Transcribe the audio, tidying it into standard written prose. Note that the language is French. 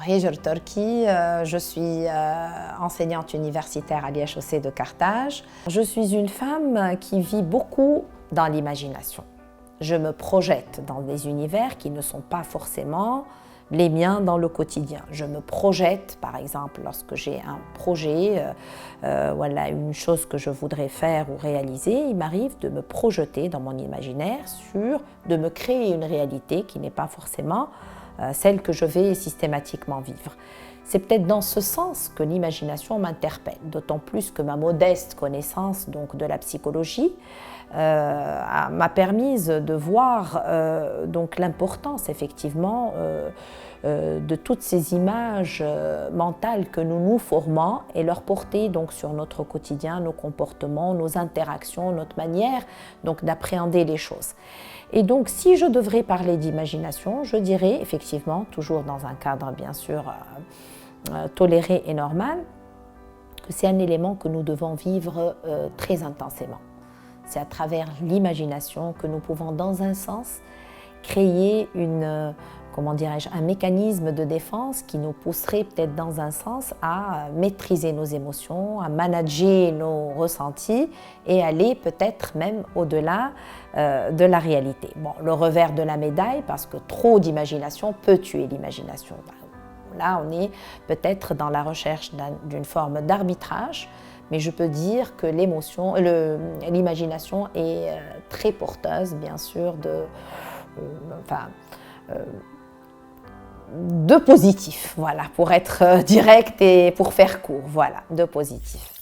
Hijr Turki, je suis enseignante universitaire à l'IHEC de Carthage. Je suis une femme qui vit beaucoup dans l'imagination. Je me projette dans des univers qui ne sont pas forcément les miens dans le quotidien. Je me projette, par exemple, lorsque j'ai un projet, voilà, une chose que je voudrais faire ou réaliser, il m'arrive de me projeter dans mon imaginaire de me créer une réalité qui n'est pas forcément celle que je vais systématiquement vivre. C'est peut-être dans ce sens que l'imagination m'interpelle, d'autant plus que ma modeste connaissance donc, de la psychologie m'a permise de voir donc l'importance effectivement de toutes ces images mentales que nous nous formons et leur porter donc sur notre quotidien, nos comportements, nos interactions, notre manière donc d'appréhender les choses. Et donc si je devrais parler d'imagination, je dirais effectivement, toujours dans un cadre bien sûr toléré et normal, que c'est un élément que nous devons vivre très intensément. C'est à travers l'imagination que nous pouvons, dans un sens, créer un mécanisme de défense qui nous pousserait peut-être dans un sens à maîtriser nos émotions, à manager nos ressentis et aller peut-être même au-delà de la réalité. Bon, le revers de la médaille, parce que trop d'imagination peut tuer l'imagination. Là, on est peut-être dans la recherche d'une forme d'arbitrage, mais je peux dire que l'imagination est très porteuse, bien sûr, de positif, voilà, pour être direct et pour faire court, voilà, de positif.